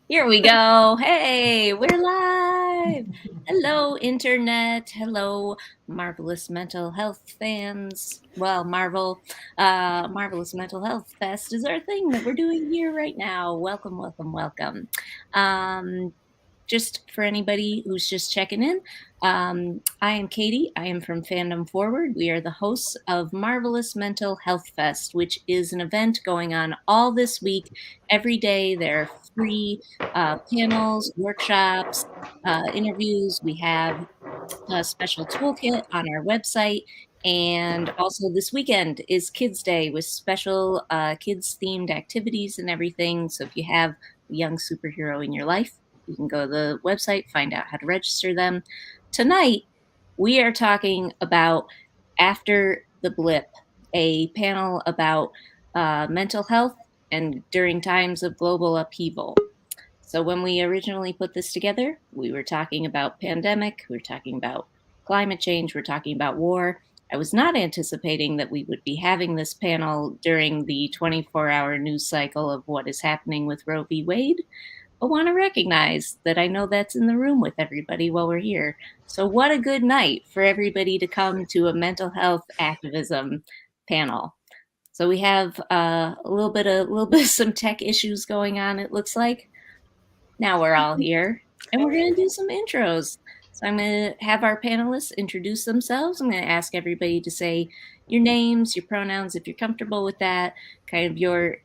Here we go. Hey, we're live. Hello, Internet. Hello, Marvelous Mental Health fans. Well, Marvelous Mental Health Fest is our thing that we're doing here right now. Welcome, welcome, welcome. Um, just for anybody who's just checking in, I am Katie. I am from Fandom Forward. We are the hosts of Marvelous Mental Health Fest, which is an event going on all this week. Every day, there are free panels, workshops, interviews. We have a special toolkit on our website. And also, this weekend is Kids Day with special kids themed activities and everything. So, if you have a young superhero in your life, you can go to the website, find out how to register them. Tonight, we are talking about After the Blip, a panel about mental health and during times of global upheaval. So when we originally put this together, we were talking about pandemic, we were talking about climate change, we're talking about war. I was not anticipating that we would be having this panel during the 24-hour news cycle of what is happening with Roe v. Wade, but want to recognize that I know that's in the room with everybody while we're here. So what a good night for everybody to come to a mental health activism panel. So we have a little bit of some tech issues going on, it looks like. Now we're all here, and we're going to do some intros. So I'm going to have our panelists introduce themselves. I'm going to ask everybody to say your names, your pronouns, if you're comfortable with that, kind of your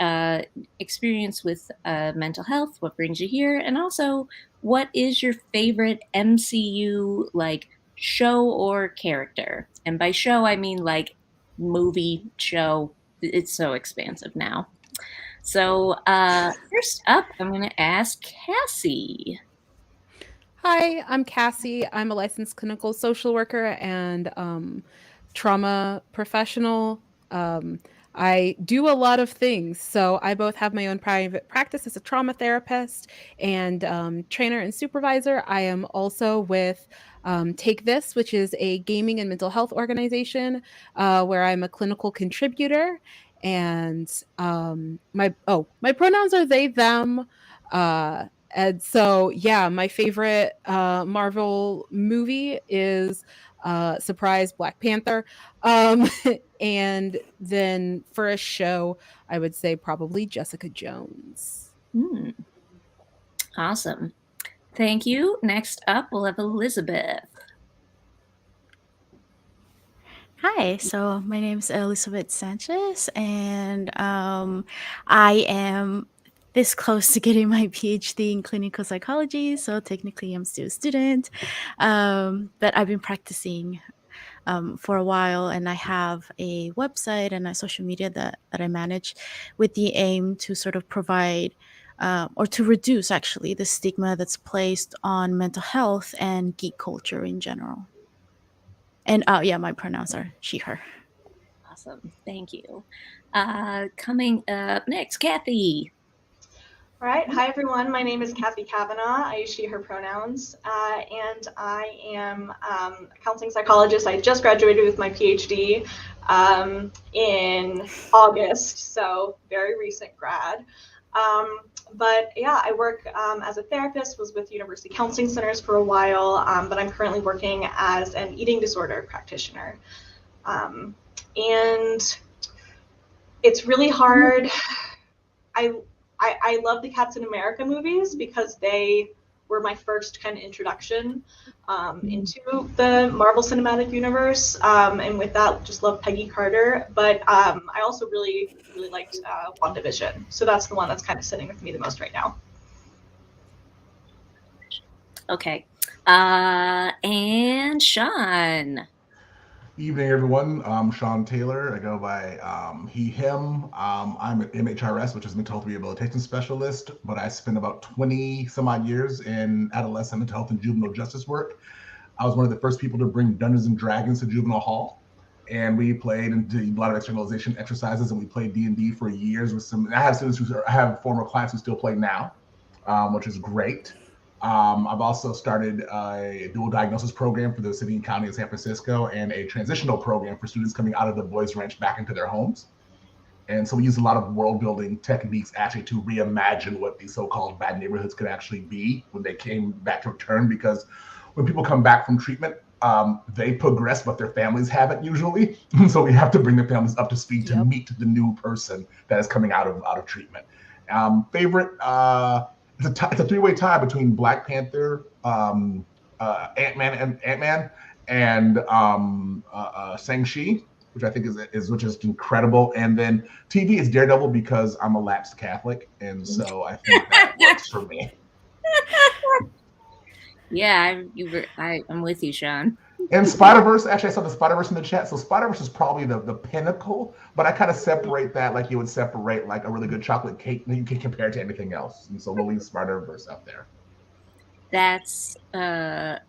experience with mental health, what brings you here, and also what is your favorite MCU like show or character? And by show, I mean like movie, show. It's so expansive now. So, first up, I'm going to ask Cassie. Hi, I'm Cassie. I'm a licensed clinical social worker and trauma professional. Um, I do a lot of things. So I both have my own private practice as a trauma therapist and trainer and supervisor. I am also with Take This, which is a gaming and mental health organization where I'm a clinical contributor. And my pronouns are they them. And so, yeah, my favorite Marvel movie is surprise Black Panther. Um, and then for a show, I would say probably Jessica Jones. Hmm, awesome. Thank you. Next up, we'll have Elizabeth. Hi, so my name is Elizabeth Sanchez, and I am this close to getting my PhD in clinical psychology. So technically, I'm still a student, but I've been practicing for a while, and I have a website and a social media that I manage with the aim to sort of provide. Or to reduce actually the stigma that's placed on mental health and geek culture in general. And yeah, my pronouns are she, her. Awesome. Thank you. Coming up next, Kathy. All right. Hi, everyone. My name is Kathy Kavanaugh. I use she, her pronouns, and I am a counseling psychologist. I just graduated with my PhD in August, so very recent grad. But yeah, I work as a therapist, was with University Counseling Centers for a while, but I'm currently working as an eating disorder practitioner. And it's really hard. I love the Captain America movies because they were my first kind of introduction into the Marvel Cinematic Universe, and with that, just love Peggy Carter. But I also really liked WandaVision, so that's the one that's kind of sitting with me the most right now. Okay. And Sean. Evening, everyone. I'm Sean Taylor. I go by he, him. I'm an MHRS, which is mental health rehabilitation specialist, but I spent about 20 some odd years in adolescent mental health and juvenile justice work. I was one of the first people to bring Dungeons and Dragons to Juvenile Hall, and we played and did a lot of externalization exercises, and we played D&D for years with some. I have students I have former clients who still play now, which is great. I've also started a dual diagnosis program for the city and county of San Francisco and a transitional program for students coming out of the boys' ranch back into their homes. And so we use a lot of world building techniques actually to reimagine what these so-called bad neighborhoods could actually be when they came back to return. Because when people come back from treatment, they progress, but their families haven't usually. So we have to bring their families up to speed to meet the new person that is coming out of treatment. Favorite, it's a three-way tie between Black Panther, Ant-Man, and Shang-Chi, which I think is incredible. And then TV is Daredevil because I'm a lapsed Catholic, and so I think that works for me. Yeah, I'm with you, Sean. And Spider-Verse, actually, I saw the Spider-Verse in the chat. So Spider-Verse is probably the pinnacle, but I kind of separate that like you would separate like a really good chocolate cake that you can compare to anything else. And so we'll leave Spider-Verse out there. That's a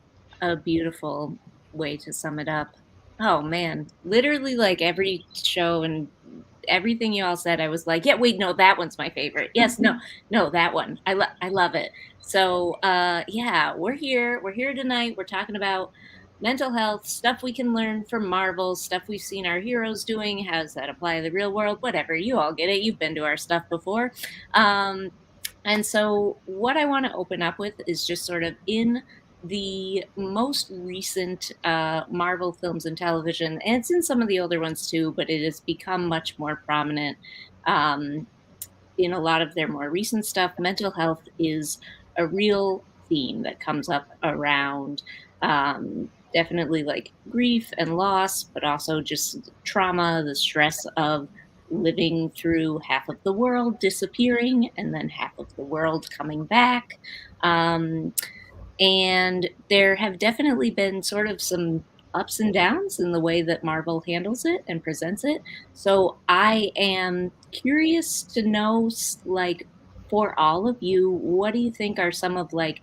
beautiful way to sum it up. Oh man, literally like every show and everything you all said, I was like, yeah, wait, no, that one's my favorite. Yes, no, that one. I love it. So yeah, we're here tonight. We're talking about mental health, stuff we can learn from Marvel, stuff we've seen our heroes doing. How does that apply to the real world? Whatever, you all get it. You've been to our stuff before. And so what I want to open up with is just sort of in the most recent Marvel films and television, and it's in some of the older ones too, but it has become much more prominent in a lot of their more recent stuff. Mental health is a real theme that comes up around definitely like grief and loss, but also just trauma, the stress of living through half of the world disappearing and then half of the world coming back. And there have definitely been sort of some ups and downs in the way that Marvel handles it and presents it. So I am curious to know, like, for all of you, what do you think are some of like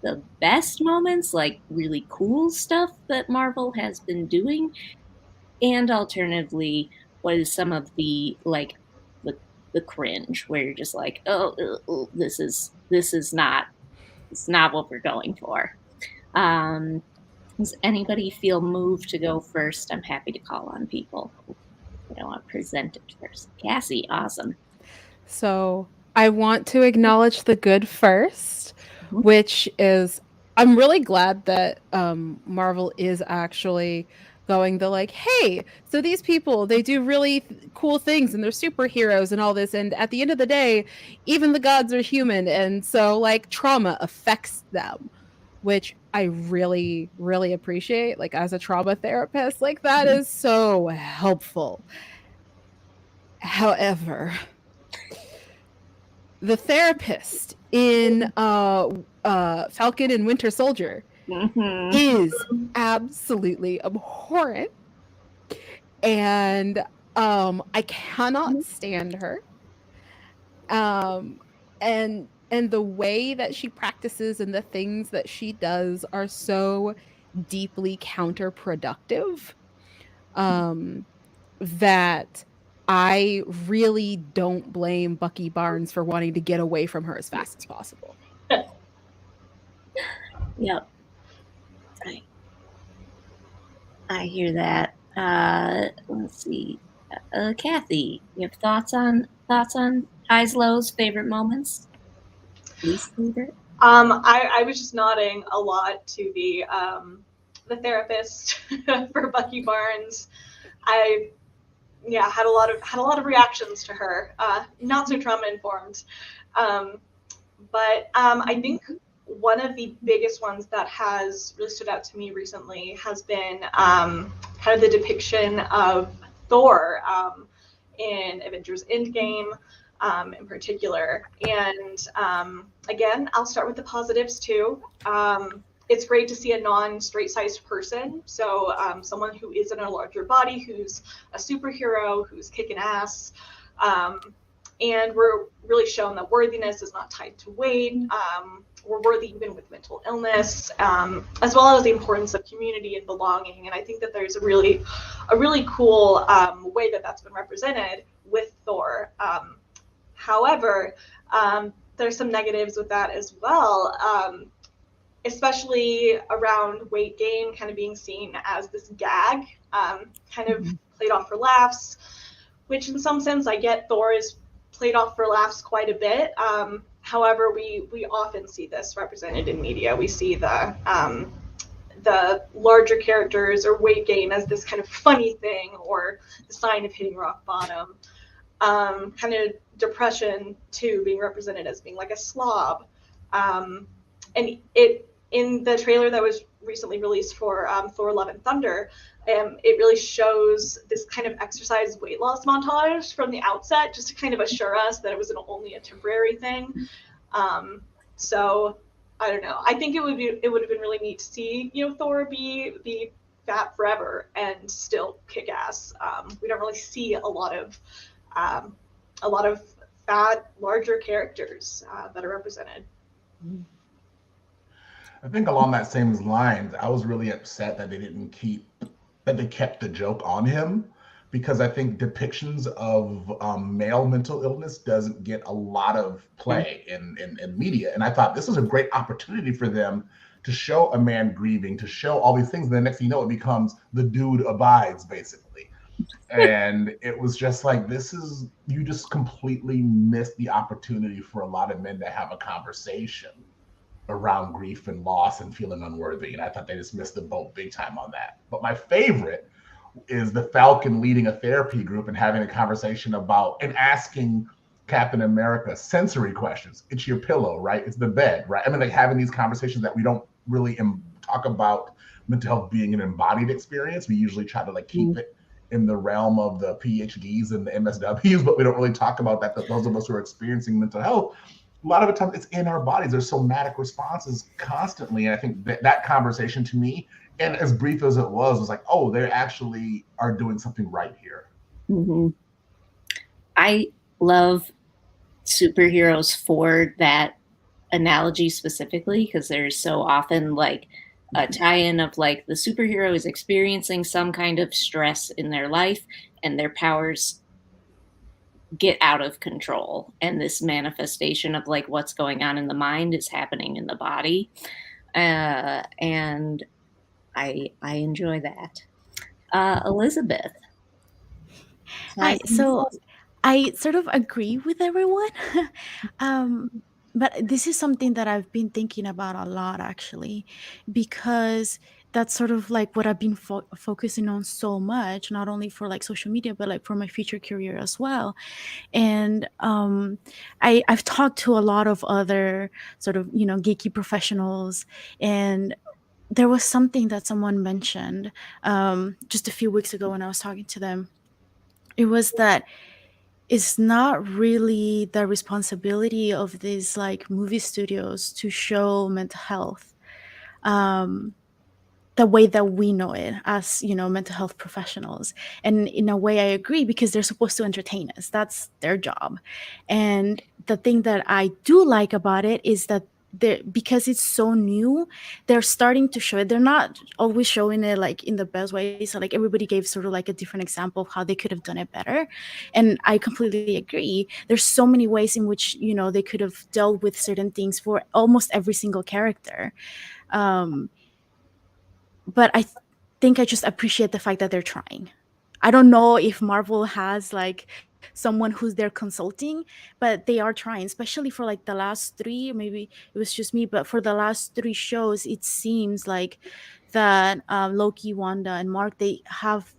the best moments, like really cool stuff that Marvel has been doing? And alternatively, what is some of the like the cringe where you're just like, oh, this is not, it's not what we're going for. Does anybody feel moved to go first? I'm happy to call on people. I don't want to present it first. Cassie, awesome. So I want to acknowledge the good first, which is I'm really glad that Marvel is actually going the like, hey, so these people, they do really cool things and they're superheroes and all this. And at the end of the day, even the gods are human. And so like trauma affects them, which I really, really appreciate. Like as a trauma therapist, like that is so helpful. However, the therapist in Falcon and Winter Soldier is absolutely abhorrent, and I cannot stand her. And the way that she practices and the things that she does are so deeply counterproductive that I really don't blame Bucky Barnes for wanting to get away from her as fast as possible. Yep. I hear that. Let's see. Kathy, you have thoughts on highs, lows, favorite moments? Least favorite? I was just nodding a lot to the therapist for Bucky Barnes. I had a lot of reactions to her, not so trauma informed, but I think one of the biggest ones that has really stood out to me recently has been kind of the depiction of Thor in Avengers Endgame in particular. And again, I'll start with the positives too. It's great to see a non-straight-sized person, so someone who is in a larger body, who's a superhero, who's kicking ass. And we're really shown that worthiness is not tied to weight. We're worthy even with mental illness, as well as the importance of community and belonging. And I think that there's a really cool way that that's been represented with Thor. However, there's some negatives with that as well, especially around weight gain kind of being seen as this gag, kind of played off for laughs, which in some sense I get Thor is played off for laughs quite a bit. However, we often see this represented in media. We see the larger characters or weight gain as this kind of funny thing or the sign of hitting rock bottom. Kind of depression too being represented as being like a slob. And it in the trailer that was recently released for Thor: Love and Thunder, it really shows this kind of exercise weight loss montage from the outset, just to kind of assure us that it was only a temporary thing. So I don't know. I think it would have been really neat to see Thor be fat forever and still kick ass. We don't really see a lot of fat larger characters that are represented. I think along that same lines, I was really upset that they kept the joke on him, because I think depictions of male mental illness doesn't get a lot of play in media. And I thought this was a great opportunity for them to show a man grieving, to show all these things. And the next thing you know, it becomes the dude abides, basically. And it was just like, you just completely missed the opportunity for a lot of men to have a conversation around grief and loss and feeling unworthy. And I thought they just missed the boat big time on that. But my favorite is the Falcon leading a therapy group and having a conversation about and asking Captain America sensory questions. It's your pillow, right? It's the bed, right? I mean, like having these conversations that we don't really talk about mental health being an embodied experience. We usually try to keep it in the realm of the PhDs and the MSWs, but we don't really talk about that. Those of us who are experiencing mental health, a lot of the time it's in our bodies. There's somatic responses constantly. And I think that conversation to me, and as brief as it was like, oh, they actually are doing something right here. Mm-hmm. I love superheroes for that analogy specifically, because there's so often a tie-in of the superhero is experiencing some kind of stress in their life and their powers get out of control, and this manifestation of what's going on in the mind is happening in the body, and I enjoy that. Elizabeth. Hi. So I sort of agree with everyone. But this is something that I've been thinking about a lot, actually, because that's sort of what I've been focusing on so much, not only for social media, but for my future career as well. And I've talked to a lot of other sort of geeky professionals, and there was something that someone mentioned just a few weeks ago when I was talking to them. It was that it's not really the responsibility of these movie studios to show mental health the way that we know it as mental health professionals. And in a way I agree, because they're supposed to entertain us. That's their job. And the thing that I do like about it is that because it's so new, they're starting to show it. They're not always showing it in the best way. So everybody gave sort of a different example of how they could have done it better. And I completely agree. There's so many ways in which they could have dealt with certain things for almost every single character. But I think I just appreciate the fact that they're trying. I don't know if Marvel has someone who's there consulting, but they are trying, especially for the last three. Maybe it was just me, but for the last three shows, it seems that Loki, Wanda, and Mark, they have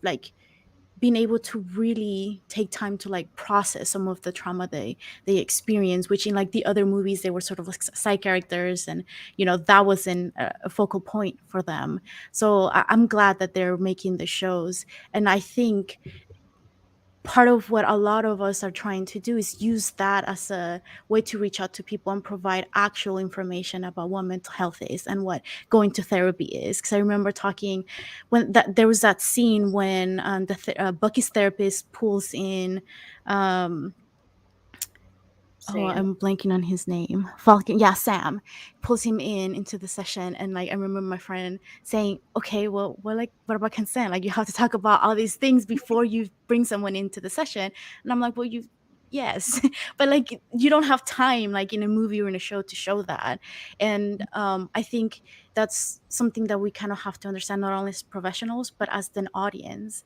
been able to really take time to process some of the trauma they experience, which in the other movies they were sort of side characters, and that wasn't a focal point for them. So I'm glad that they're making the shows, and I think part of what a lot of us are trying to do is use that as a way to reach out to people and provide actual information about what mental health is and what going to therapy is. Because I remember talking when there was that scene when Bucky's therapist pulls in I'm blanking on his name. Falcon, yeah, Sam pulls him into the session, and I remember my friend saying, "Okay, well, what about consent? You have to talk about all these things before you bring someone into the session." And I'm like, "Well, yes, but you don't have time in a movie or in a show to show that." And I think that's something that we kind of have to understand, not only as professionals but as an audience,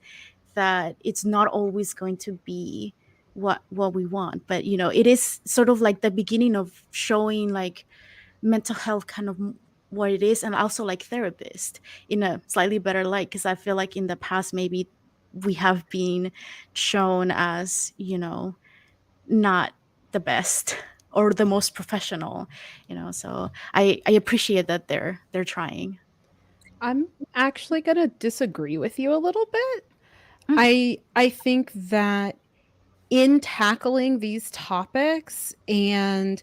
that it's not always going to be what we want, but it is sort of like the beginning of showing like mental health kind of what it is, and also like therapist in a slightly better light, because I feel like in the past maybe we have been shown as not the best or the most professional, so I appreciate that they're trying. I'm actually going to disagree with you a little bit. Mm. I think that in tackling these topics and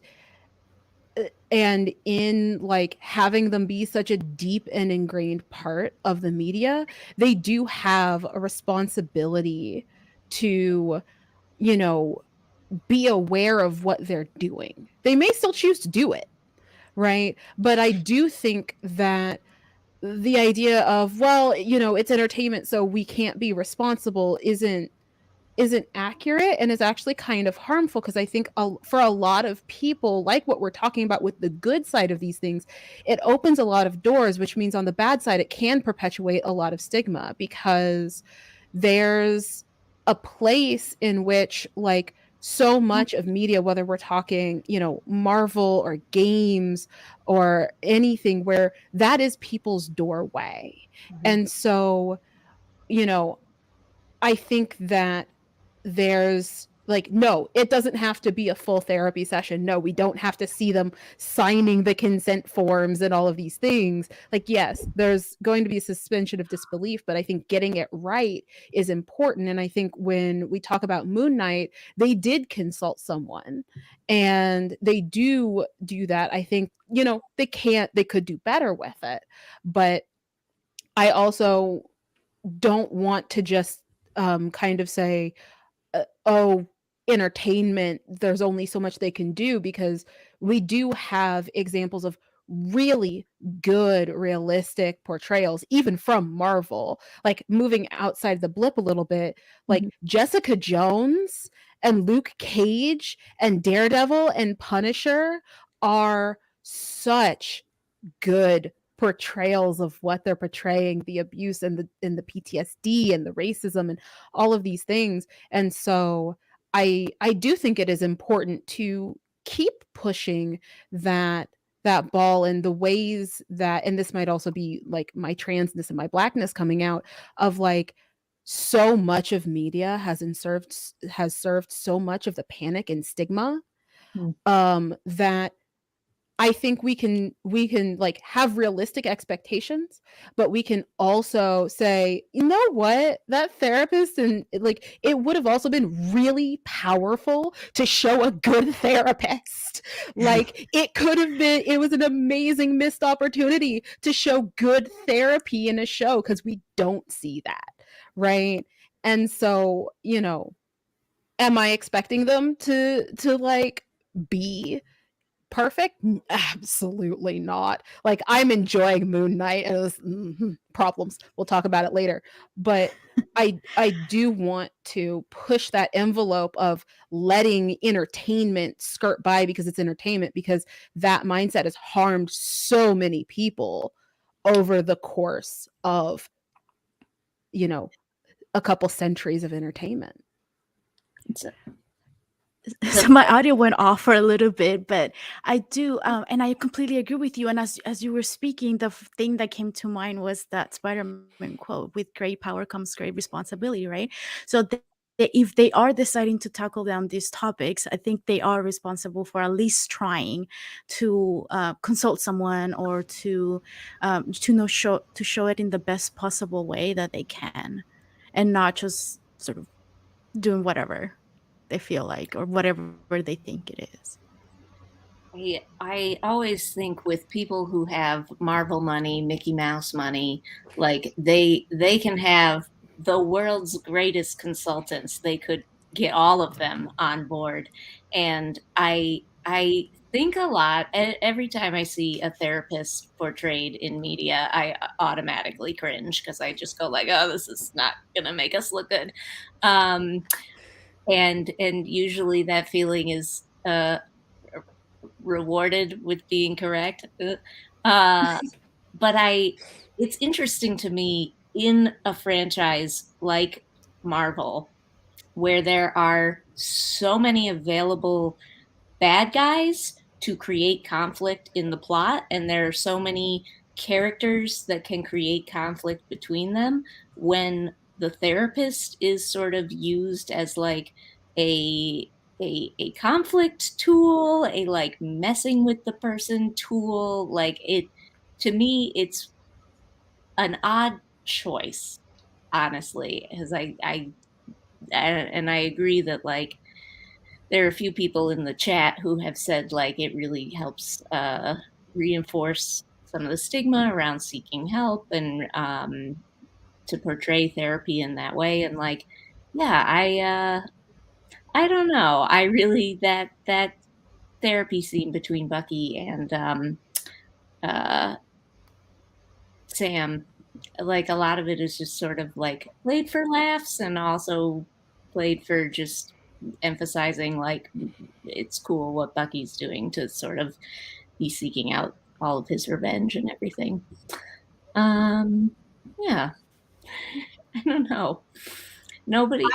in like having them be such a deep and ingrained part of the media, they do have a responsibility to, you know, be aware of what they're doing. They may still choose to do it, right? But I do think that the idea of, well, it's entertainment, so we can't be responsible isn't accurate and is actually kind of harmful, because I think for a lot of people, like what we're talking about with the good side of these things, it opens a lot of doors, which means on the bad side, it can perpetuate a lot of stigma, because there's a place in which like so much of media, whether we're talking, Marvel or games or anything, where that is people's doorway. And so, you know, I think that there's like, no, it doesn't have to be a full therapy session. No, we don't have to see them signing the consent forms and all of these things. Like, yes, there's going to be a suspension of disbelief, but I think getting it right is important. And I think when we talk about Moon Knight, they did consult someone and they do that. I think, they could do better with it. But I also don't want to just kind of say, oh, entertainment, there's only so much they can do, because we do have examples of really good realistic portrayals even from Marvel, like moving outside the blip a little bit, like Jessica Jones and Luke Cage and Daredevil and Punisher are such good portrayals of what they're portraying, the abuse and the PTSD and the racism and all of these things. And so I do think it is important to keep pushing that ball in the ways that, and this might also be like my transness and my blackness coming out of like, so much of media has served so much of the panic and stigma, that I think we can like have realistic expectations, but we can also say, you know what, that therapist, and like it would have also been really powerful to show a good therapist. Like it was an amazing missed opportunity to show good therapy in a show, because we don't see that, right? And so, am I expecting them to like be perfect? Absolutely not. Like, I'm enjoying Moon Knight and those problems. We'll talk about it later. But I do want to push that envelope of letting entertainment skirt by because it's entertainment, because that mindset has harmed so many people over the course of, a couple centuries of entertainment. So my audio went off for a little bit, but I do, and I completely agree with you. And as you were speaking, the thing that came to mind was that Spider-Man quote: "With great power comes great responsibility." Right. So if they are deciding to tackle down these topics, I think they are responsible for at least trying to consult someone, or to show it in the best possible way that they can, and not just sort of doing whatever they feel like or whatever they think it is. I always think with people who have Marvel money, Mickey Mouse money, like they can have the world's greatest consultants. They could get all of them on board. And I think a lot every time I see a therapist portrayed in media, I automatically cringe, because I just go like, oh, this is not gonna make us look good. Um, and usually that feeling is rewarded with being correct. Uh, but it's interesting to me in a franchise like Marvel, where there are so many available bad guys to create conflict in the plot, and there are so many characters that can create conflict between them, when the therapist is sort of used as like a a conflict tool, a like messing with the person tool. Like, it, to me, it's an odd choice, honestly, because and I agree that, like, there are a few people in the chat who have said, like, it really helps reinforce some of the stigma around seeking help, and to portray therapy in that way. And, like, yeah, I don't know. I really, that therapy scene between Bucky and uh Sam, like, a lot of it is just sort of like played for laughs, and also played for just emphasizing, like, it's cool what Bucky's doing to sort of be seeking out all of his revenge and everything. Yeah, I don't know. Nobody.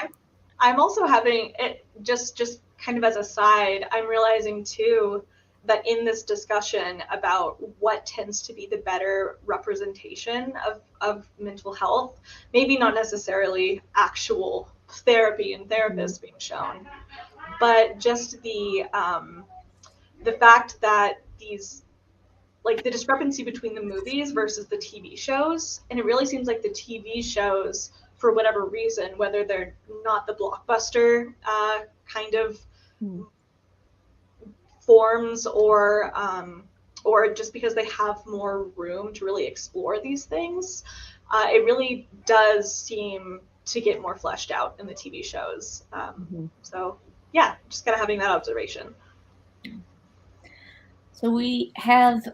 I'm also having it just kind of as a side, I'm realizing too that in this discussion about what tends to be the better representation of mental health, maybe not necessarily actual therapy and therapists being shown, but just the fact that these, like, the discrepancy between the movies versus the TV shows. And it really seems like the TV shows, for whatever reason, whether they're not the blockbuster kind of forms, or just because they have more room to really explore these things, it really does seem to get more fleshed out in the TV shows. So yeah, just kind of having that observation. So we have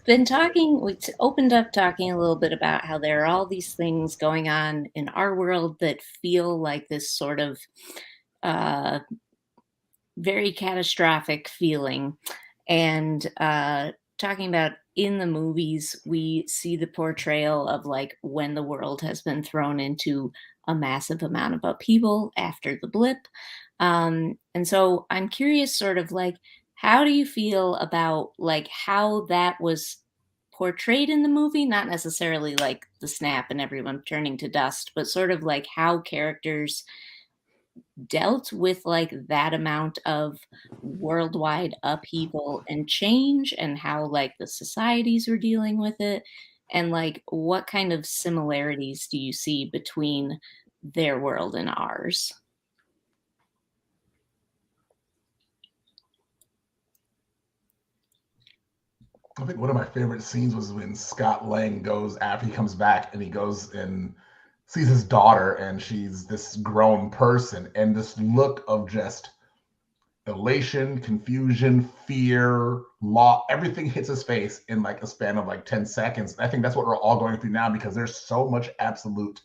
been talking, we opened up talking a little bit about how there are all these things going on in our world that feel like this sort of uh, very catastrophic feeling. And talking about, in the movies, we see the portrayal of, like, when the world has been thrown into a massive amount of upheaval after the blip. And so I'm curious, sort of like, how do you feel about, like, how that was portrayed in the movie? Not necessarily like the snap and everyone turning to dust, but sort of like how characters dealt with, like, that amount of worldwide upheaval and change, and how, like, the societies were dealing with it, and, like, what kind of similarities do you see between their world and ours? I think one of my favorite scenes was when Scott Lang goes, after he comes back, and he goes and sees his daughter, and she's this grown person, and this look of just elation, confusion, fear, everything hits his face in like a span of like 10 seconds. I think that's what we're all going through now, because there's so much absolute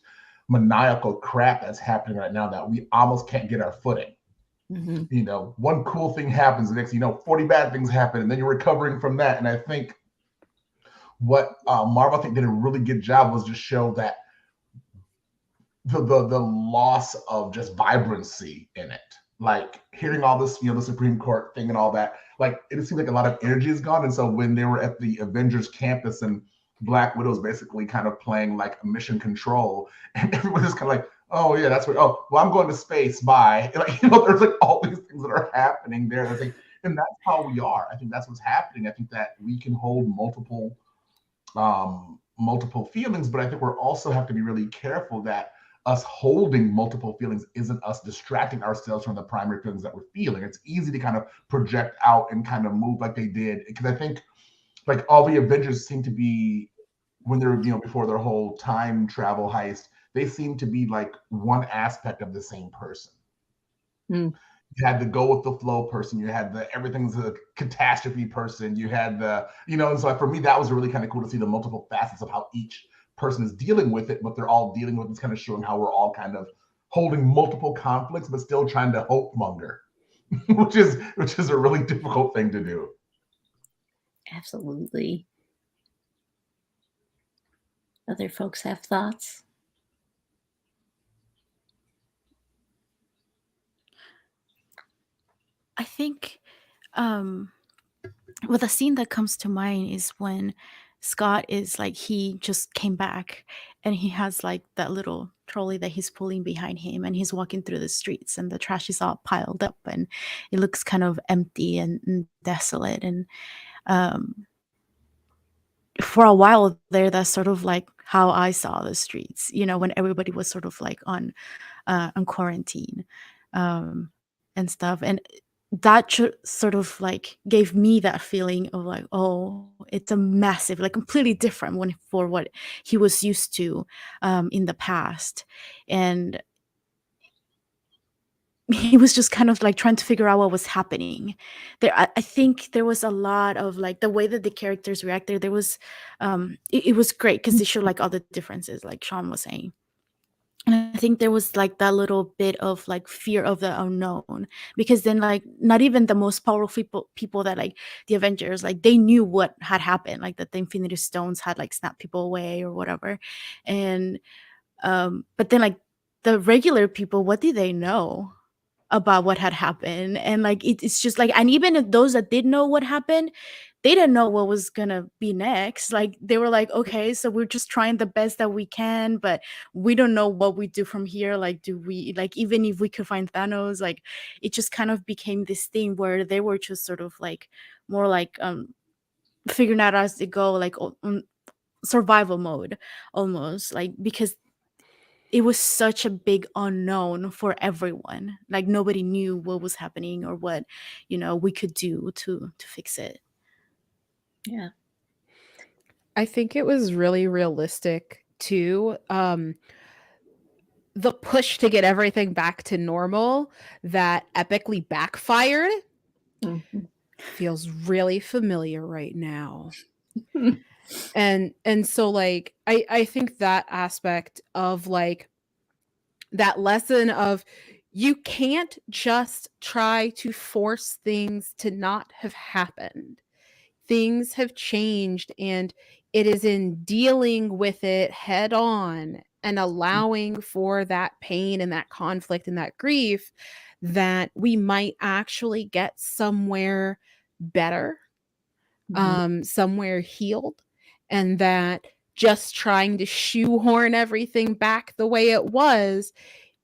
maniacal crap that's happening right now that we almost can't get our footing. You know, one cool thing happens, the next, 40 bad things happen, and then you're recovering from that. And I think what Marvel, I think, did a really good job was just show that the loss of just vibrancy in it. Like, hearing all this, the Supreme Court thing and all that, like, it seemed like a lot of energy is gone. And so when they were at the Avengers campus, and Black Widow's basically kind of playing like a mission control, and everybody's kind of like, oh yeah, that's what, oh, well, I'm going to space, bye. Like, there's like all these things that are happening there. And I think, and that's how we are. I think that's what's happening. I think that we can hold multiple feelings, but I think we're also have to be really careful that us holding multiple feelings isn't us distracting ourselves from the primary feelings that we're feeling. It's easy to kind of project out and kind of move like they did, because I think like all the Avengers seem to be, when they're, before their whole time travel heist, they seem to be like one aspect of the same person. You had the go with the flow person, you had the everything's a catastrophe person, you had the, and so for me, that was really kind of cool to see the multiple facets of how each person is dealing with it, but they're all dealing with, it's kind of showing how we're all kind of holding multiple conflicts, but still trying to hope monger, which is a really difficult thing to do. Absolutely. Other folks have thoughts? I think well, the scene that comes to mind is when Scott is like, he just came back and he has like that little trolley that he's pulling behind him, and he's walking through the streets and the trash is all piled up and it looks kind of empty and desolate. And um, for a while there, that's sort of like how I saw the streets, you know, when everybody was sort of like on quarantine, um, and stuff. And that sort of like gave me that feeling of like, oh, it's a massive, like completely different one for what he was used to in the past. And he was just kind of like trying to figure out what was happening there. I think there was a lot of like the way that the characters reacted. There was it was great because they showed like all the differences, like Sean was saying. And I think there was like that little bit of like fear of the unknown, because then like not even the most powerful people that like the Avengers, like they knew what had happened, like that the Infinity Stones had like snapped people away or whatever. And but then like the regular people, what did they know about what had happened? And like it's just like, and even if those that did know what happened, they didn't know what was gonna be next. Like they were like, okay, so we're just trying the best that we can, but we don't know what we do from here. Like, do we, like, even if we could find Thanos, like it just kind of became this thing where they were just sort of like more like figuring out as they go, like survival mode almost, like because it was such a big unknown for everyone. Like nobody knew what was happening or what, you know, we could do to fix it. Yeah. I think it was really realistic too. The push to get everything back to normal that epically backfired feels really familiar right now. And so like I think that aspect of like that lesson of you can't just try to force things to not have happened. Things have changed, and it is in dealing with it head on and allowing for that pain and that conflict and that grief that we might actually get somewhere better, somewhere healed, and that just trying to shoehorn everything back the way it was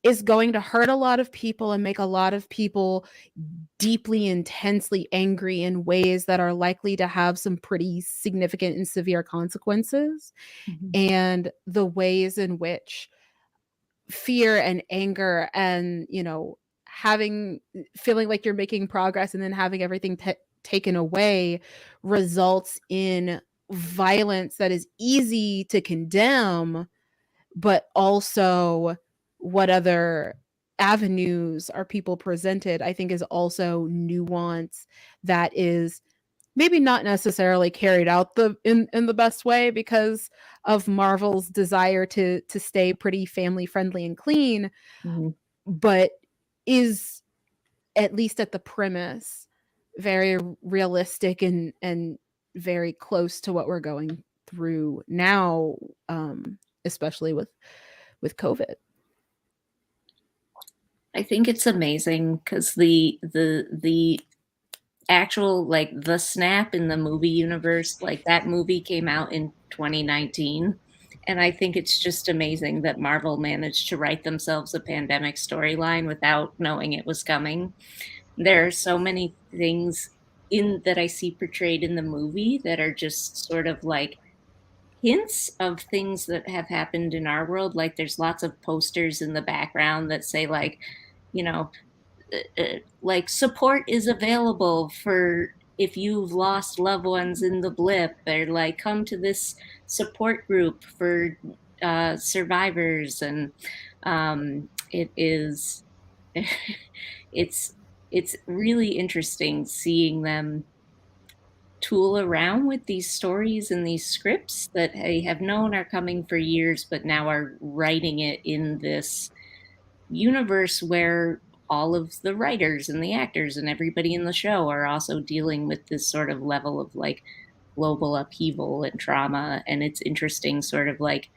is going to hurt a lot of people and make a lot of people deeply, intensely angry in ways that are likely to have some pretty significant and severe consequences. And the ways in which fear and anger and, you know, feeling like you're making progress and then having everything taken away results in violence that is easy to condemn, but also what other avenues are people presented, I think is also nuance that is maybe not necessarily carried out in the best way because of Marvel's desire to stay pretty family friendly and clean, but is at least at the premise very realistic and very close to what we're going through now, especially with COVID. I think it's amazing because the actual like the snap in the movie universe, like that movie came out in 2019, and I think it's just amazing that Marvel managed to write themselves a pandemic storyline without knowing it was coming. There are so many things in that I see portrayed in the movie that are just sort of like hints of things that have happened in our world. Like there's lots of posters in the background that say like, you know, like support is available for if you've lost loved ones in the blip, or like come to this support group for survivors. And it is it's it's really interesting seeing them tool around with these stories and these scripts that I have known are coming for years, but now are writing it in this universe where all of the writers and the actors and everybody in the show are also dealing with this sort of level of like global upheaval and trauma. And it's interesting sort of like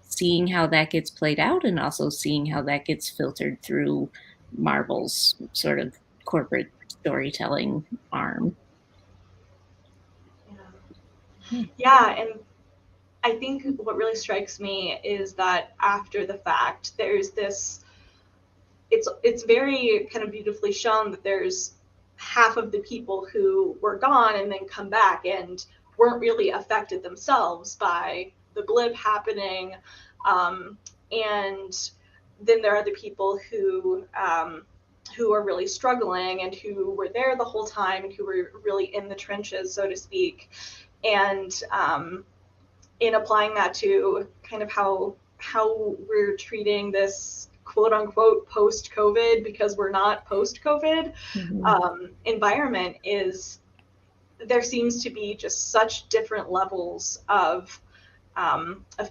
seeing how that gets played out and also seeing how that gets filtered through Marvel's sort of corporate storytelling arm. Yeah, and I think what really strikes me is that after the fact, there's this. It's very kind of beautifully shown that there's half of the people who were gone and then come back and weren't really affected themselves by the blip happening, and then there are the people who are really struggling and who were there the whole time and who were really in the trenches, so to speak, and in applying that to kind of how we're treating this quote unquote post COVID, because we're not post COVID, environment, is there seems to be just such different levels of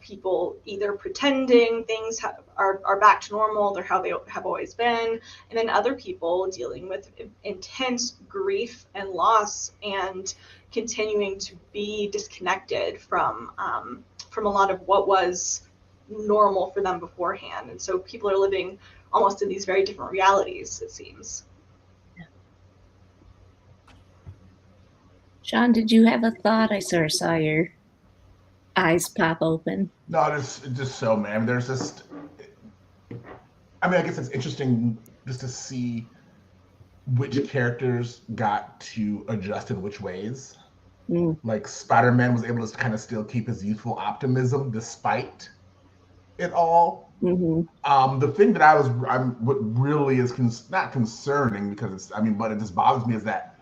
people either pretending things are back to normal, they're how they have always been, and then other people dealing with intense grief and loss and continuing to be disconnected from a lot of what was normal for them beforehand. And so people are living almost in these very different realities, it seems. Sean, did you have a thought? I sort of saw your eyes pop open. No, just so, man. There's just, I mean, I guess it's interesting just to see which characters got to adjust in which ways. Like Spider-Man was able to kind of still keep his youthful optimism despite it all. The thing that what really is not concerning, because it's, I mean, but it just bothers me, is that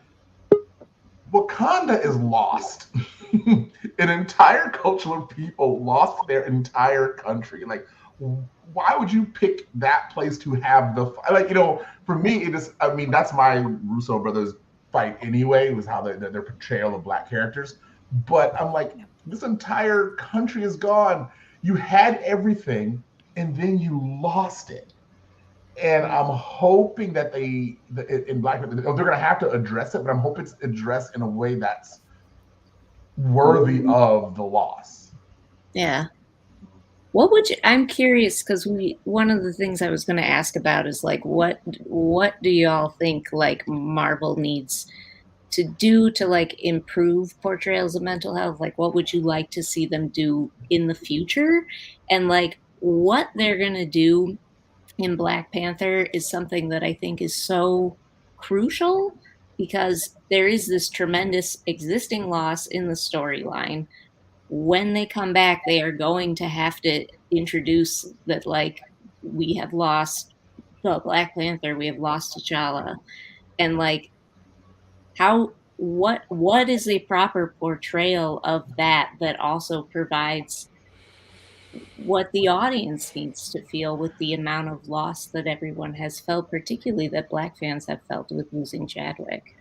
Wakanda is lost. An entire culture of people lost their entire country. Like, why would you pick that place to have the, like, you know, for me, it is, I mean, that's my Russo brothers fight anyway, was how their portrayal of Black characters. But I'm like, this entire country is gone. You had everything, and then you lost it. And I'm hoping that in Black Panther, they're going to have to address it, but I'm hoping it's addressed in a way that's worthy of the loss. Yeah. What would you, I'm curious, because one of the things I was going to ask about is like, what do y'all think like Marvel needs to do to like improve portrayals of mental health? Like, what would you like to see them do in the future? And like, what they're going to do in Black Panther is something that I think is so crucial, because there is this tremendous existing loss in the storyline. When they come back, they are going to have to introduce that, like, we have lost the Black Panther, we have lost T'Challa, and like, what is a proper portrayal of that also provides what the audience needs to feel with the amount of loss that everyone has felt, particularly that Black fans have felt with losing Chadwick.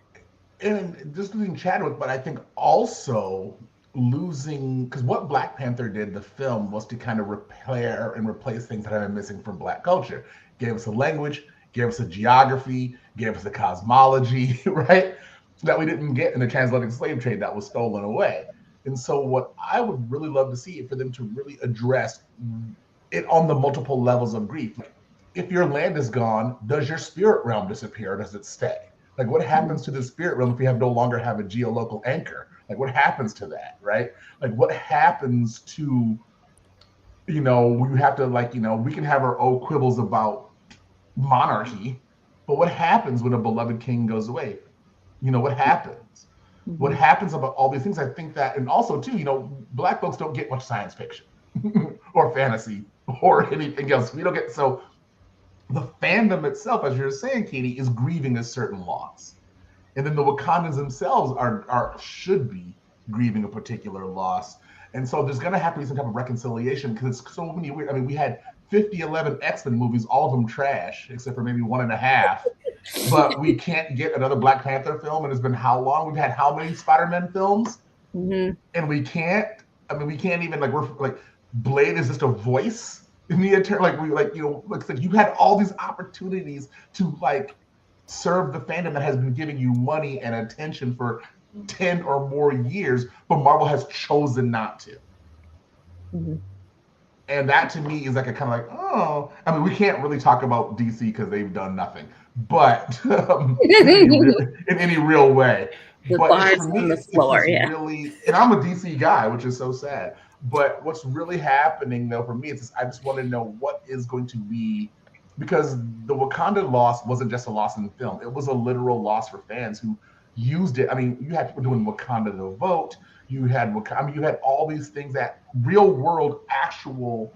And just losing Chadwick, but I think also losing, because what Black Panther did, the film, was to kind of repair and replace things that have been missing from Black culture. Gave us a language, gave us a geography, gave us a cosmology, right? That we didn't get in the transatlantic slave trade that was stolen away. And so what I would really love to see is for them to really address it on the multiple levels of grief. If your land is gone, does your spirit realm disappear or does it stay? Like, what happens to the spirit realm if we no longer have a geolocal anchor? Like, what happens to that, right? Like, what happens to, you know, we have to, like, you know, we can have our old quibbles about monarchy, but what happens when a beloved king goes away? You know, what happens? What happens about all these things? I think that, and also too, you know, Black folks don't get much science fiction or fantasy or anything else. We don't get, so the fandom itself, as you're saying, Katie, is grieving a certain loss. And then the Wakandans themselves should be grieving a particular loss. And so there's going to have to be some type of reconciliation, because it's so many weird. I mean, we had 11 X-Men movies, all of them trash, except for maybe 1.5. But we can't get another Black Panther film, and it's been how long? We've had how many Spider-Man films? And we can't. I mean, we can't even, like, we're like, Blade is just a voice in the eternal. Like, we, like, you know, like you had all these opportunities to, like, serve the fandom that has been giving you money and attention for 10 or more years, but Marvel has chosen not to. And that to me is like a kind of like, oh, I mean, we can't really talk about DC because they've done nothing. but in any real way. The But it's bars for me, on the it's floor, this yeah. really, and I'm a DC guy, which is so sad. But what's really happening though for me is I just want to know what is going to be, because the Wakanda loss wasn't just a loss in the film; it was a literal loss for fans who used it. I mean, you had people doing Wakanda the vote. You had you had all these things that real world actual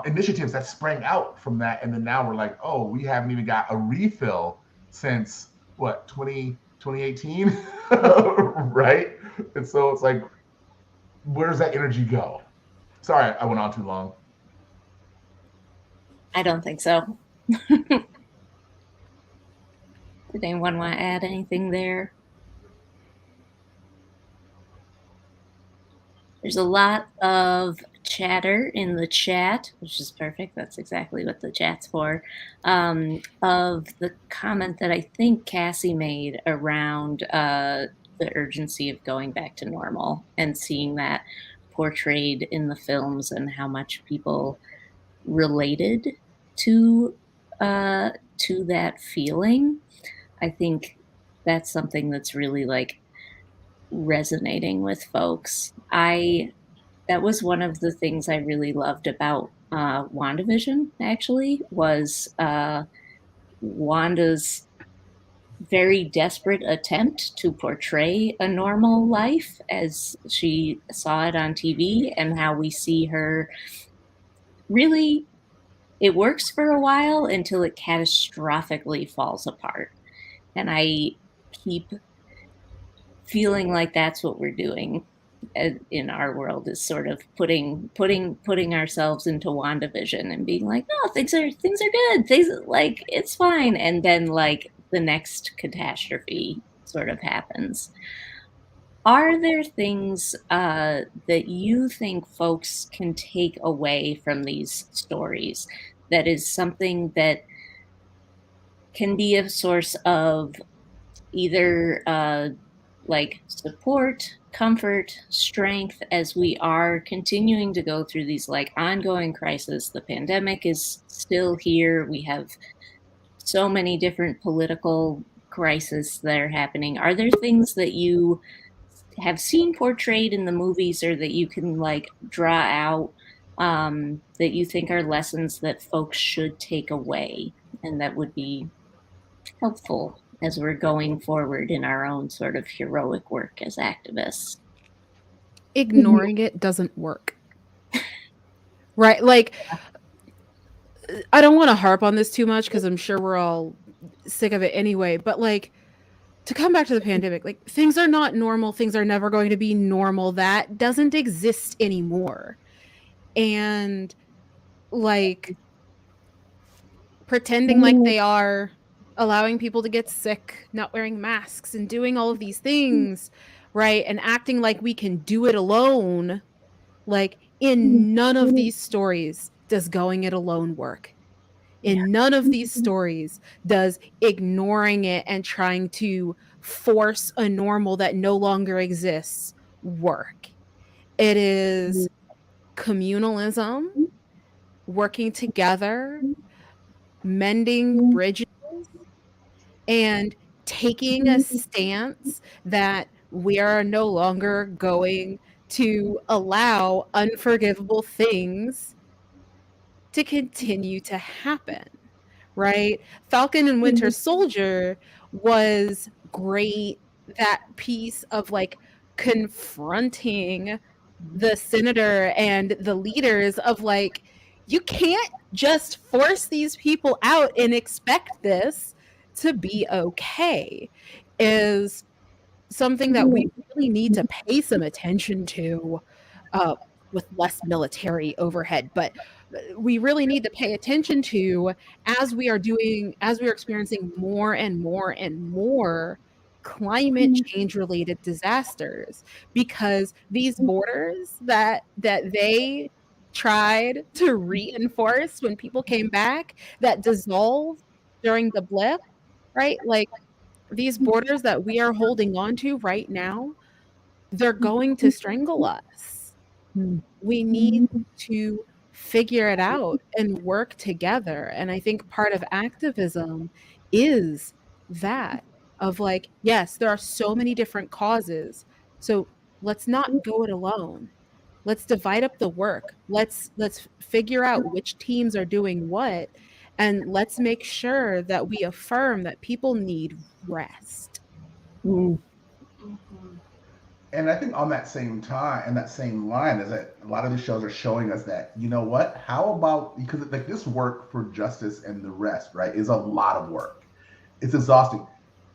initiatives that sprang out from that, and then now we're like, oh, we haven't even got a refill since what 2018, right? And so it's like, where does that energy go? Sorry, I went on too long. I don't think so. Did anyone want to add anything there? There's a lot of chatter in the chat, which is perfect. That's exactly what the chat's for. Of the comment that I think Cassie made around the urgency of going back to normal and seeing that portrayed in the films and how much people related to that feeling. I think that's something that's really like resonating with folks. That was one of the things I really loved about WandaVision, actually, was Wanda's very desperate attempt to portray a normal life as she saw it on TV, and how we see her really, it works for a while until it catastrophically falls apart. And I keep feeling like that's what we're doing in our world, is sort of putting ourselves into WandaVision and being like, no, things are good, things like it's fine, and then like the next catastrophe sort of happens. Are there things that you think folks can take away from these stories that is something that can be a source of either like support, comfort, strength, as we are continuing to go through these like ongoing crises? The pandemic is still here. We have so many different political crises that are happening. Are there things that you have seen portrayed in the movies, or that you can like draw out, that you think are lessons that folks should take away and that would be helpful as we're going forward in our own sort of heroic work as activists? Ignoring it doesn't work. Right? Like, I don't want to harp on this too much because I'm sure we're all sick of it anyway, but like, to come back to the pandemic, like, things are not normal. Things are never going to be normal. That doesn't exist anymore. And like, pretending like they are, allowing people to get sick, not wearing masks, and doing all of these things, right? And acting like we can do it alone. Like, in none of these stories does going it alone work. In none of these stories does ignoring it and trying to force a normal that no longer exists work. It is communalism, working together, mending bridges, and taking a stance that we are no longer going to allow unforgivable things to continue to happen, right? Falcon and Winter Soldier was great. That piece of like confronting the senator and the leaders of like, you can't just force these people out and expect this to be okay, is something that we really need to pay some attention to, uh, with less military overhead. But we really need to pay attention to, as we are experiencing more and more and more climate change related disasters, because these borders that they tried to reinforce when people came back, that dissolved during the blip, right? Like, these borders that we are holding on to right now, they're going to strangle us. We need to figure it out and work together. And I think part of activism is that of like, yes, there are so many different causes. So let's not go it alone. Let's divide up the work. Let's figure out which teams are doing what, and let's make sure that we affirm that people need rest. Mm. Mhm. And I think on that same time and that same line is that a lot of these shows are showing us that, you know what, how about, because like this work for justice and the rest, right, is a lot of work. It's exhausting.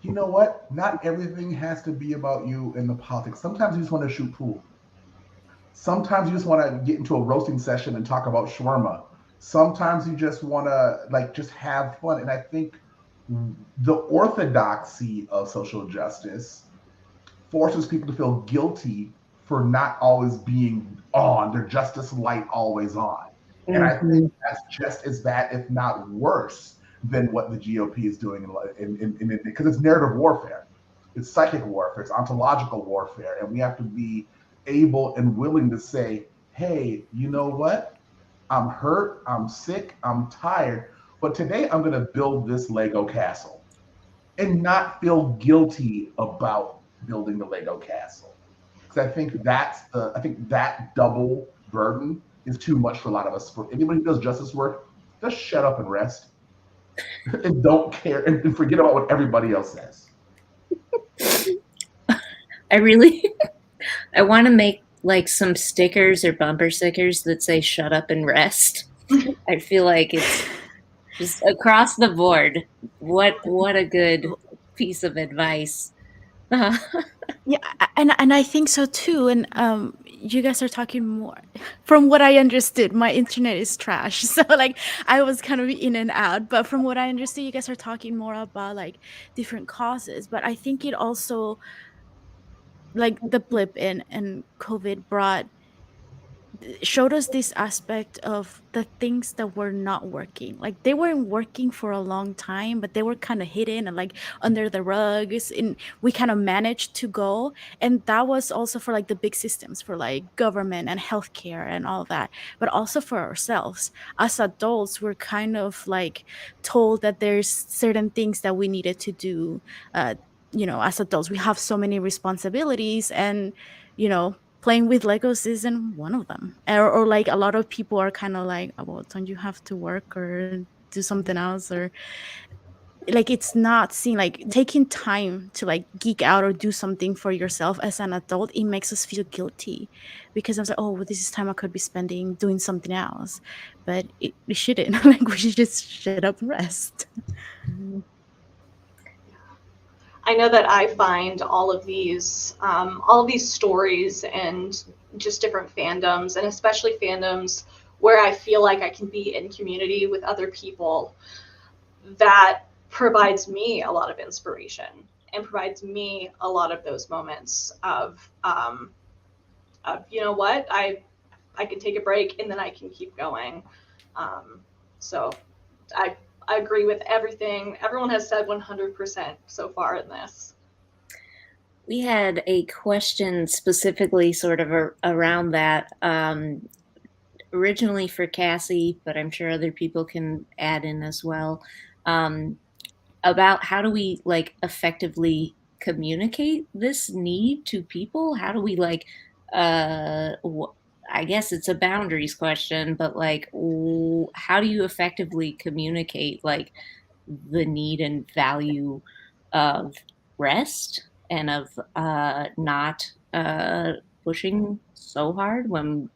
You know what? Not everything has to be about you in the politics. Sometimes you just want to shoot pool. Sometimes you just want to get into a roasting session and talk about shawarma. Sometimes you just want to like just have fun. And I think the orthodoxy of social justice forces people to feel guilty for not always being on, their justice light always on. And I Mhm. think that's just as bad, if not worse, than what the GOP is doing in because it's narrative warfare, it's psychic warfare, it's ontological warfare, and we have to be able and willing to say, hey, you know what? I'm hurt, I'm sick, I'm tired, but today I'm going to build this Lego castle and not feel guilty about building the Lego castle. Because I think that double burden is too much for a lot of us. For anybody who does justice work, just shut up and rest and don't care and forget about what everybody else says. I really, I want to make like some stickers or bumper stickers that say "Shut up and rest." I feel like it's just across the board. What a good piece of advice. Yeah, and I think so too. And you guys are talking more. From what I understood, my internet is trash, so like I was kind of in and out. But from what I understood, you guys are talking more about like different causes. But I think it also, like the blip and COVID brought, showed us this aspect of the things that were not working. Like they weren't working for a long time, but they were kind of hidden and like under the rugs, and we kind of managed to go. And that was also for like the big systems, for like government and healthcare and all that, but also for ourselves as adults. We're kind of like told that there's certain things that we needed to do. As adults, we have so many responsibilities, and you know playing with Legos isn't one of them. Or like a lot of people are kind of like, oh, well, don't you have to work or do something else? Or like it's not seen, like taking time to like geek out or do something for yourself as an adult, it makes us feel guilty because I was like, oh, well, this is time I could be spending doing something else. But it shouldn't. Like we should just shut up and rest. I know that I find all of these stories and just different fandoms, and especially fandoms where I feel like I can be in community with other people, that provides me a lot of inspiration and provides me a lot of those moments of you know what, I can take a break and then I can keep going. So I agree with everything everyone has said 100% so far in this. We had a question specifically sort of around that, originally for Cassie, but I'm sure other people can add in as well, about how do we like effectively communicate this need to people? How do we like, uh, I guess it's a boundaries question, but like, how do you effectively communicate like the need and value of rest and of not pushing so hard when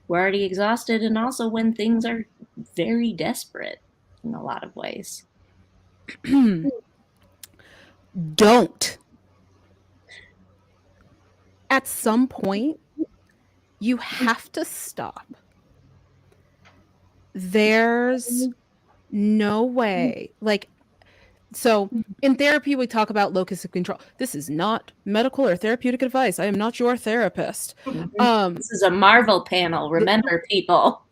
we're already exhausted, and also when things are very desperate in a lot of ways? Don't. At some point, you have to stop. There's no way. Like, so in therapy, we talk about locus of control. This is not medical or therapeutic advice. I am not your therapist. This is a Marvel panel, remember, people.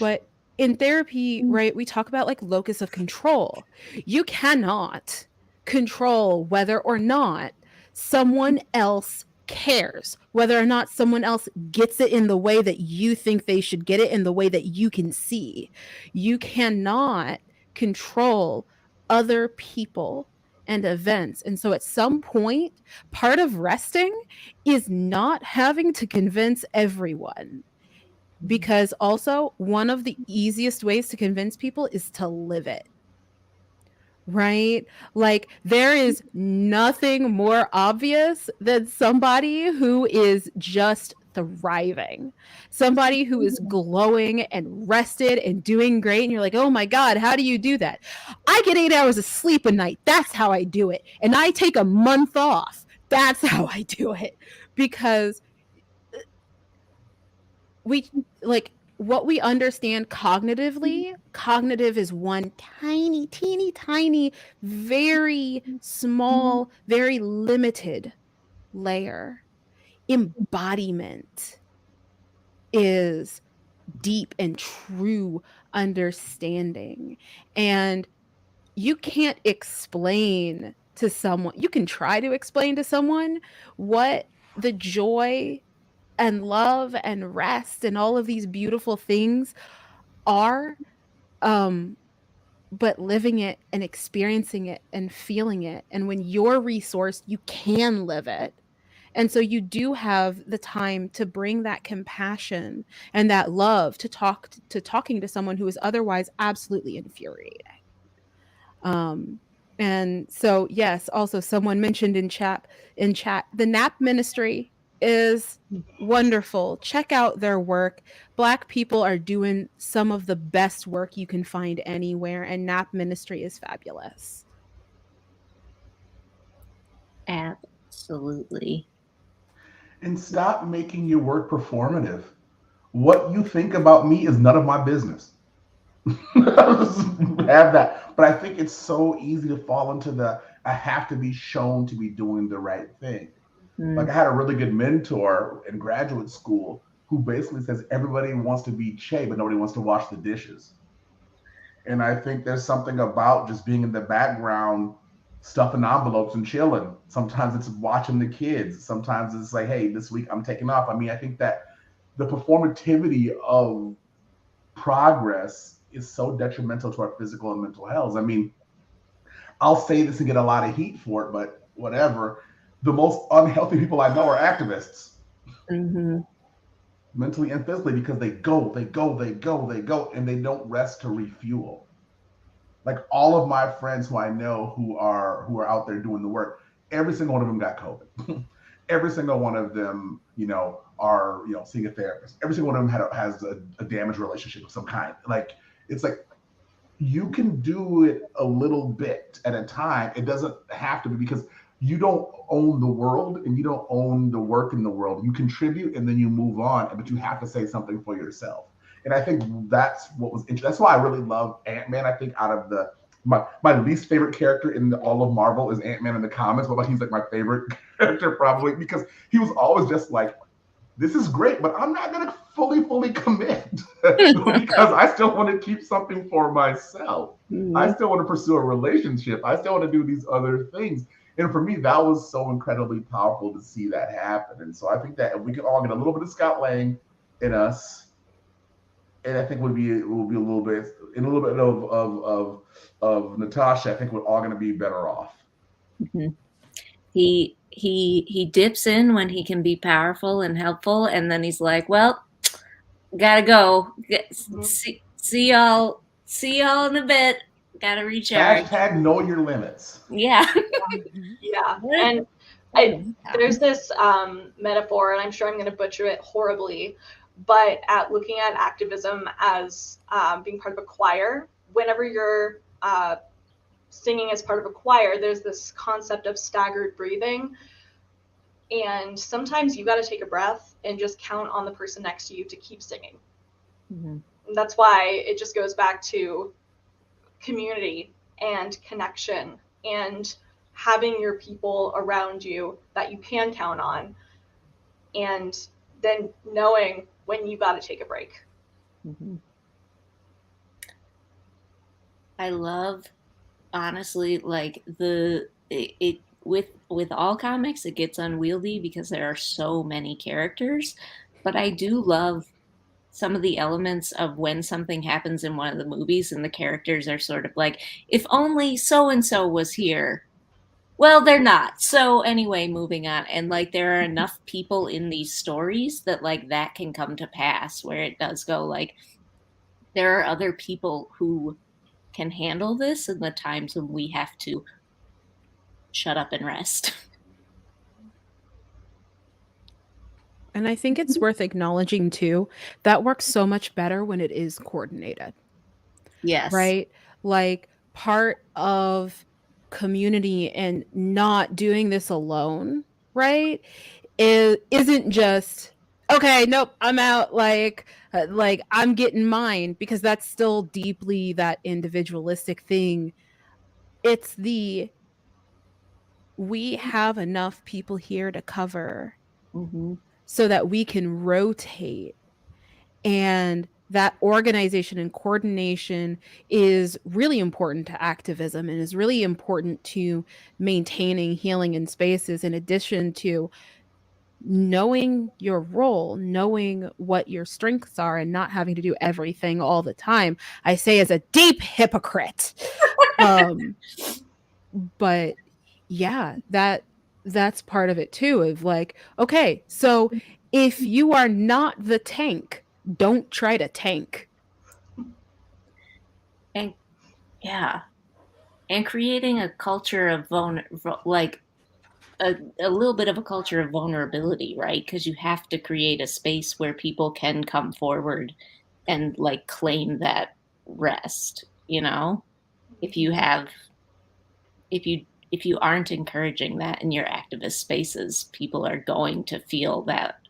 But in therapy, right, we talk about like locus of control. You cannot control whether or not someone else cares, whether or not someone else gets it in the way that you think they should get it, in the way that you can see. You cannot control other people and events. And so at some point, part of resting is not having to convince everyone. Because also, one of the easiest ways to convince people is to live it. Right? Like, there is nothing more obvious than somebody who is just thriving, somebody who is glowing and rested and doing great. And you're like, oh my God, how do you do that? I get 8 hours of sleep a night. That's how I do it. And I take a month off. That's how I do it. Because we like what we understand cognitively, cognitive is one tiny, teeny, tiny, very small, very limited layer. Embodiment is deep and true understanding. And you can't explain to someone, you can try to explain to someone what the joy and love and rest and all of these beautiful things are, but living it and experiencing it and feeling it, and when you're resourced you can live it. And so you do have the time to bring that compassion and that love to talking to someone who is otherwise absolutely infuriating. And so yes, also someone mentioned in chat, the nap ministry is wonderful. Check out their work. Black people are doing some of the best work you can find anywhere, and nap ministry is fabulous. Absolutely. And stop making your work performative. What you think about me is none of my business. Have that. But I think it's so easy to fall into the I have to be shown to be doing the right thing. Like I had a really good mentor in graduate school who basically says everybody wants to be Che, but nobody wants to wash the dishes. And I think there's something about just being in the background, stuffing envelopes and chilling. Sometimes it's watching the kids. Sometimes it's like, hey, this week I'm taking off. I mean, I think that the performativity of progress is so detrimental to our physical and mental health. I mean, I'll say this and get a lot of heat for it, but whatever. The most unhealthy people I know are activists, mentally and physically, because they go, and they don't rest to refuel. Like all of my friends who I know who are out there doing the work, every single one of them got COVID. Every single one of them, are seeing a therapist. Every single one of them has a damaged relationship of some kind. Like it's like you can do it a little bit at a time. It doesn't have to be, because you don't own the world and you don't own the work in the world. You contribute and then you move on, but you have to say something for yourself. And I think that's what was interesting. That's why I really love Ant-Man. I think out of my least favorite character in all of Marvel is Ant-Man in the comics, but he's like my favorite character probably, because he was always just like, this is great, but I'm not going to fully commit because I still want to keep something for myself. I still want to pursue a relationship. I still want to do these other things. And for me, that was so incredibly powerful to see that happen. And so I think that if we could all get a little bit of Scott Lang in us, and I think we'll be a little bit of Natasha, I think we're all going to be better off. He dips in when he can be powerful and helpful, and then he's like, well, gotta go. See y'all in a bit. Gotta recharge. Hashtag know your limits. Yeah. Yeah. And there's this metaphor, and I'm sure I'm going to butcher it horribly, but at looking at activism as being part of a choir, whenever you're singing as part of a choir, there's this concept of staggered breathing. And sometimes you got to take a breath and just count on the person next to you to keep singing. And that's why it just goes back to community and connection and having your people around you that you can count on, and then knowing when you got to take a break. I love, honestly, like with all comics, it gets unwieldy because there are so many characters, but I do love some of the elements of when something happens in one of the movies and the characters are sort of like, if only so and so was here. Well, they're not. So anyway, moving on. And like there are enough people in these stories that like that can come to pass where it does go like there are other people who can handle this in the times when we have to shut up and rest. And I think it's worth acknowledging too, that works so much better when it is coordinated, Yes. right? Like part of community and not doing this alone, right? Isn't just okay, nope, I'm out like I'm getting mine because that's still deeply that individualistic thing. It's the we have enough people here to cover Mm-hmm. so that we can rotate. And that organization and coordination is really important to activism and is really important to maintaining healing in spaces, in addition to knowing your role, knowing what your strengths are, and not having to do everything all the time. I say as a deep hypocrite. But yeah, that's part of it too, of like, okay, so if you are not the tank, don't try to tank. And yeah. And creating a culture of like a little bit of a culture of vulnerability, right? Because you have to create a space where people can come forward and like claim that rest, you know? If you have if you aren't encouraging that in your activist spaces, people are going to feel that,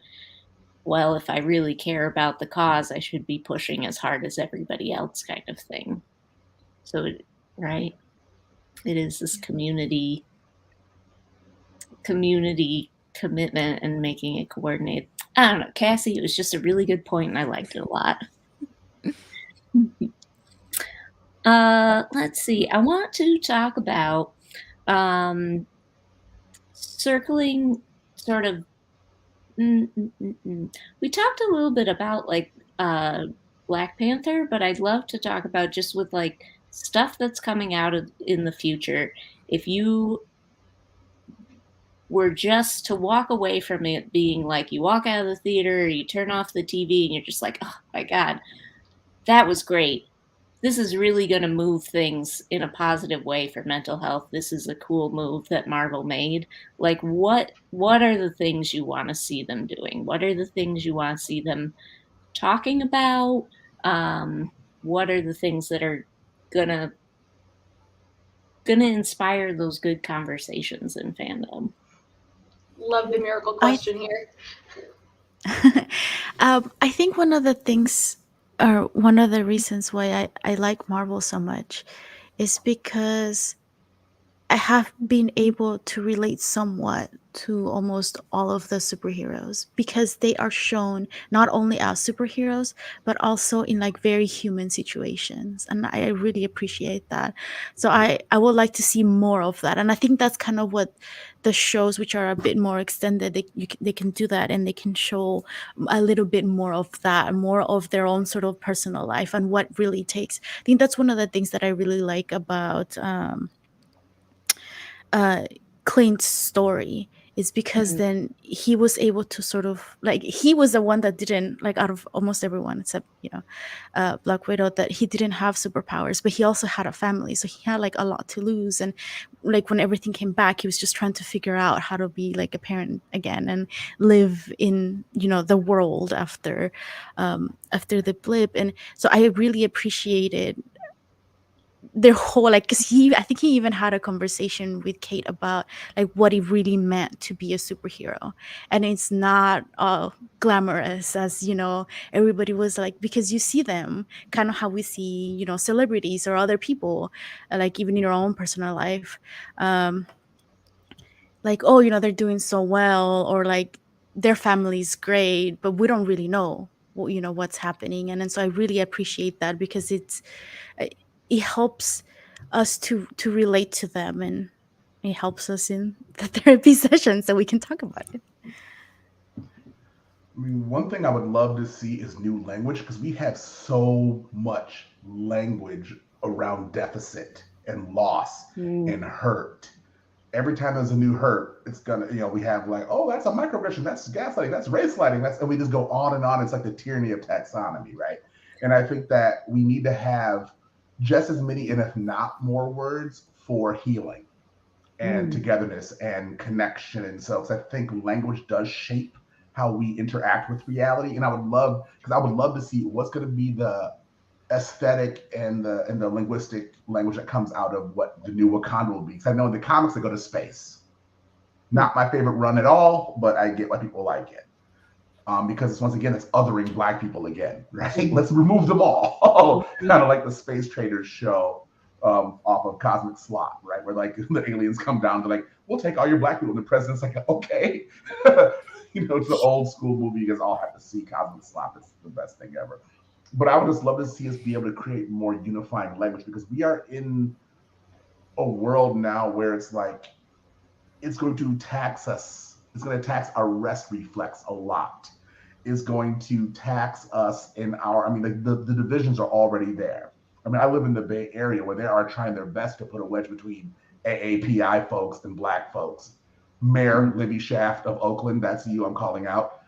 well, if I really care about the cause, I should be pushing as hard as everybody else kind of thing. So, right? It is this community commitment and making it coordinated. I don't know, Cassie, it was just a really good point and I liked it a lot. Let's see. I want to talk about circling sort of we talked a little bit about like Black Panther, but I'd love to talk about just with like stuff that's coming out of in the future. If you were just to walk away from it being like you walk out of the theater, you turn off the TV and you're just like, oh my God, that was great. This is really going to move things in a positive way for mental health. This is a cool move that Marvel made. Like what are the things you want to see them doing? What are the things you want to see them talking about? What are the things that are gonna inspire those good conversations in fandom? Love the miracle question here. I think one of the things, or one of the reasons why I like Marvel so much, is because I have been able to relate somewhat to almost all of the superheroes because they are shown not only as superheroes but also in like very human situations, and I really appreciate that. So I would like to see more of that, and I think that's kind of what the shows which are a bit more extended, they can do that, and they can show a little bit more of that, more of their own sort of personal life and what really takes. I think that's one of the things that I really like about uh Clint's story, is because Mhm. then he was able to sort of like, he was the one that didn't, like, out of almost everyone except Black Widow, that he didn't have superpowers, but he also had a family, so he had like a lot to lose. And like when everything came back, he was just trying to figure out how to be like a parent again and live in the world after the blip. And so I really appreciated their whole, like, because I think he even had a conversation with Kate about like what it really meant to be a superhero, and it's not glamorous as everybody was like, because you see them kind of how we see celebrities or other people, like even in your own personal life, um like, oh, they're doing so well, or like their family's great, but we don't really know what's happening. And then so I really appreciate that, because uh, it helps us to relate to them, and it helps us in the therapy session so we can talk about it. I mean, one thing I would love to see is new language because we have so much language around deficit and loss and hurt. Every time there's a new hurt, it's gonna, we have like, oh, that's a microaggression, that's gaslighting, that's race lighting, and we just go on and on. It's like the tyranny of taxonomy, right? And I think that we need to have just as many, and if not more, words for healing and togetherness and connection. And so, 'cause I think language does shape how we interact with reality. And I would love to see what's going to be the aesthetic and the linguistic language that comes out of what the new Wakanda will be. Because I know in the comics they go to space. Not my favorite run at all, but I get why people like it. Because it's, once again, it's othering Black people again, right? Let's remove them all. Kind of like the Space Traders show off of Cosmic Slot, right? Where like the aliens come down, they're like, we'll take all your Black people. And the president's like, okay. It's the old school movie you guys all have to see. Cosmic Slot is the best thing ever. But I would just love to see us be able to create more unifying language, because we are in a world now where it's like, it's going to tax us. It's going to tax our rest reflex a lot. It's going to tax us in our, the divisions are already there. I live in the Bay Area where they are trying their best to put a wedge between AAPI folks and Black folks. Mayor Libby Shaft of Oakland, that's you I'm calling out.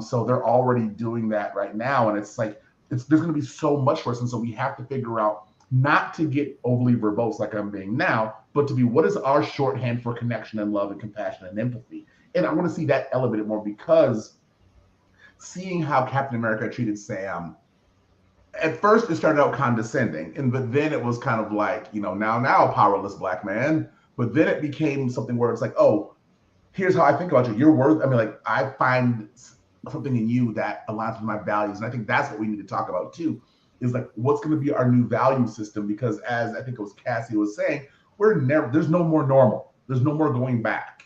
So they're already doing that right now. And it's like, there's going to be so much for us. And so we have to figure out not to get overly verbose like I'm being now, but to be, what is our shorthand for connection and love and compassion and empathy? And I want to see that elevated more, because seeing how Captain America treated Sam, at first it started out condescending, but then it was kind of like, now powerless Black man. But then it became something where it's like, oh, here's how I think about you. You're worth, I find something in you that aligns with my values. And I think that's what we need to talk about too, is like, what's going to be our new value system? Because as I think it was Cassie was saying, there's no more normal. There's no more going back.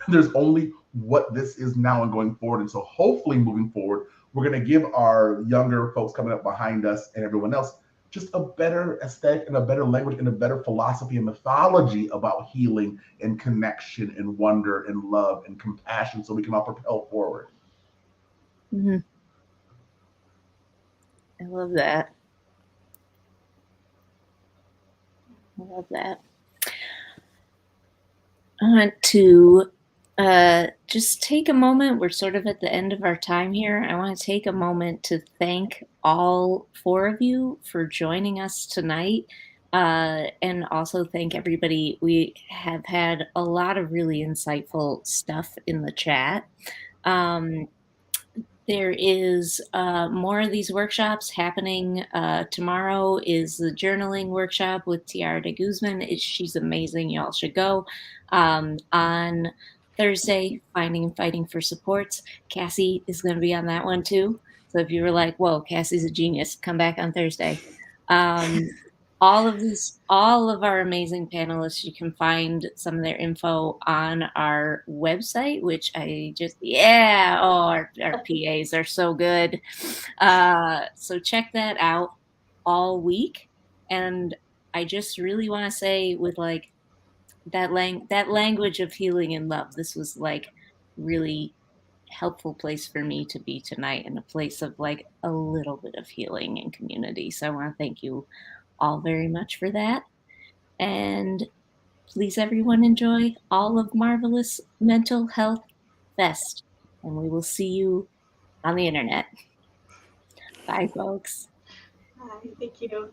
There's only what this is now and going forward. And so hopefully moving forward, we're going to give our younger folks coming up behind us and everyone else just a better aesthetic and a better language and a better philosophy and mythology about healing and connection and wonder and love and compassion, so we can all propel forward. I love that. I want to just take a moment. We're sort of at the end of our time here. I want to take a moment to thank all 4 of you for joining us tonight, and also thank everybody. We have had a lot of really insightful stuff in the chat. There is more of these workshops happening. Tomorrow is the journaling workshop with Tiara de Guzman. She's amazing. Y'all should go. On Thursday, Finding and Fighting for Supports. Cassie is going to be on that one too. So if you were like, whoa, Cassie's a genius, come back on Thursday. All of our amazing panelists, you can find some of their info on our website, which our PAs are so good. So check that out all week. And I just really want to say, with like that language of healing and love, this was like really helpful place for me to be tonight, and a place of like a little bit of healing and community. So I want to thank you all very much for that. And please, everyone, enjoy all of Marvelous Mental Health Fest. And we will see you on the internet. Bye, folks. Bye. Thank you.